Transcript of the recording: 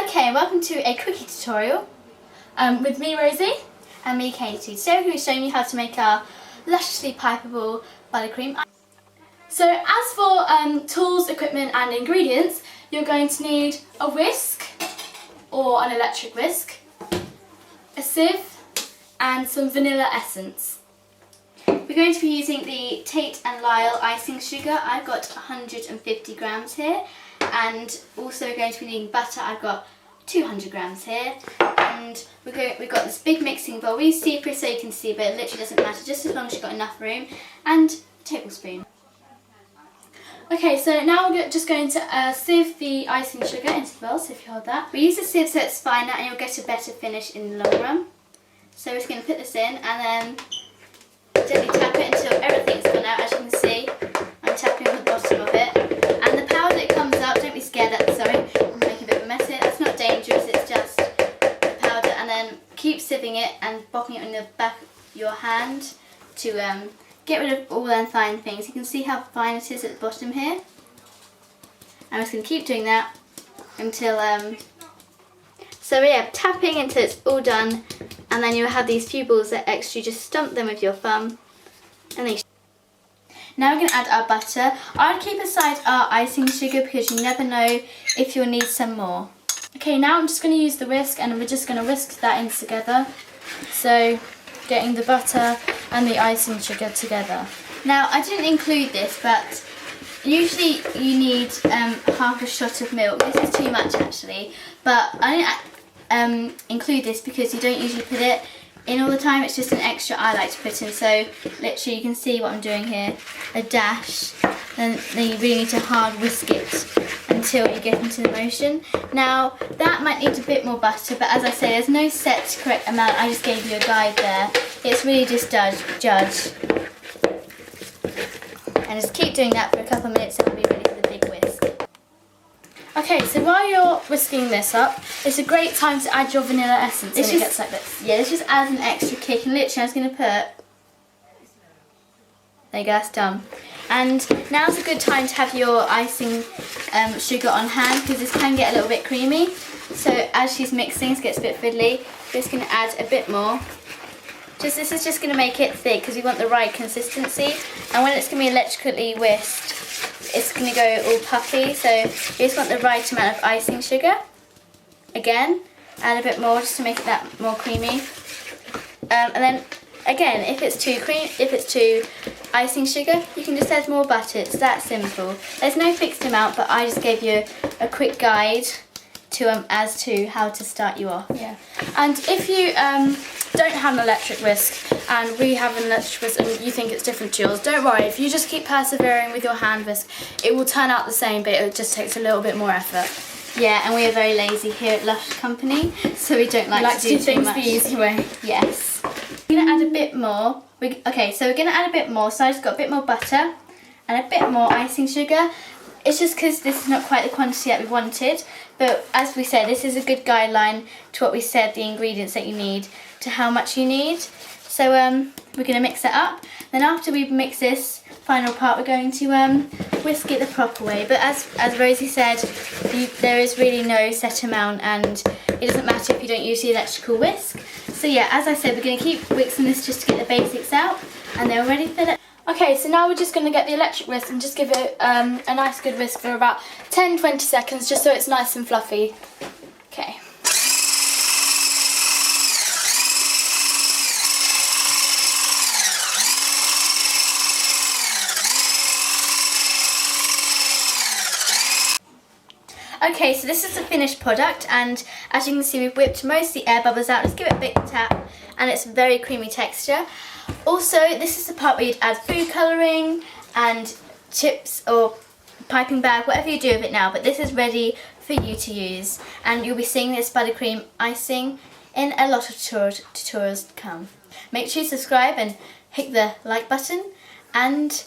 Okay, welcome to a cookie tutorial with me, Rosie, and me, Katie. Today we're going to be showing you how to make our lusciously pipeable buttercream. So as for tools, equipment and ingredients, you're going to need a whisk or an electric whisk, a sieve and some vanilla essence. We're going to be using the Tate & Lyle icing sugar. I've got 150 grams here, and also we're going to be needing butter. I've got 200 grams here, and we've got this big mixing bowl. We use Cypress so you can see, but it literally doesn't matter, just as long as you've got enough room, and a tablespoon. Okay, so now we're just going to sieve the icing sugar into the bowl, so if you hold that. We use a sieve so it's finer and you'll get a better finish in the long run. So we're just going to put this in and then gently tap it until everything's gone out. As you can see, I'm tapping on the bottom of it. And the powder that comes up, don't be scared that, sorry, I'm making a bit of a mess here. That's not dangerous, it's just the powder. And then keep sieving it and bopping it on the back of your hand to get rid of all the fine things. You can see how fine it is at the bottom here. I'm just going to keep doing that until, so yeah, tapping until it's all done, and then you'll have these few balls that are extra. You just stump them with your thumb, and then now we're going to add our butter. I'd keep aside our icing sugar because you never know if you'll need some more. Okay, now I'm just going to use the whisk, and we're just going to whisk that in together. So getting the butter and the icing sugar together. Now I didn't include this, but usually you need half a shot of milk. This is too much actually, but I didn't include this because you don't usually put it in all the time. It's just an extra I like to put in. So literally you can see what I'm doing here, a dash, and then you really need to hard whisk it until you get into the motion. Now that might need a bit more butter, but as I say, there's no set correct amount. I just gave you a guide there. It's really just judge. And just keep doing that for a couple of minutes and we'll be ready for the big whisk. Okay, so while you're whisking this up, it's a great time to add your vanilla essence when it gets like this. Yeah, this just adds an extra kick, and literally I was going to put, there you go, that's done. And now's a good time to have your icing sugar on hand because this can get a little bit creamy. So as she's mixing, it gets a bit fiddly. We're just going to add a bit more. This is just going to make it thick because we want the right consistency. And when it's going to be electrically whisked, it's going to go all puffy. So you just want the right amount of icing sugar. Again, add a bit more just to make it that more creamy. And then again, if it's too icing sugar, you can just add more butter. It's that simple. There's no fixed amount, but I just gave you a quick guide to as to how to start you off. Yeah. And if you don't have an electric whisk and we have an electric whisk and you think it's different to yours, don't worry. If you just keep persevering with your hand whisk, it will turn out the same, but it just takes a little bit more effort. Yeah, and we are very lazy here at Lush Company, so we don't like to do things the easy way. Yes. We're going to add a bit more. Okay, so we're going to add a bit more. So I just got a bit more butter and a bit more icing sugar. It's just because this is not quite the quantity that we wanted, but as we said, this is a good guideline to what we said, the ingredients that you need, to how much you need. So we're going to mix it up. Then after we mix this final part, we're going to whisk it the proper way. But as Rosie said, there is really no set amount, and it doesn't matter if you don't use the electrical whisk. So yeah, as I said, we're going to keep whisking this just to get the basics out, and then we're ready for it. Okay, so now we're just going to get the electric whisk and just give it a nice good whisk for about 10-20 seconds, just so it's nice and fluffy. Okay. Okay, so this is the finished product, and as you can see, we've whipped most of the air bubbles out. Let's give it a big tap, and it's a very creamy texture. Also, this is the part where you'd add food colouring and chips or piping bag, whatever you do with it now, but this is ready for you to use, and you'll be seeing this buttercream icing in a lot of tutorials to come. Make sure you subscribe and hit the like button, and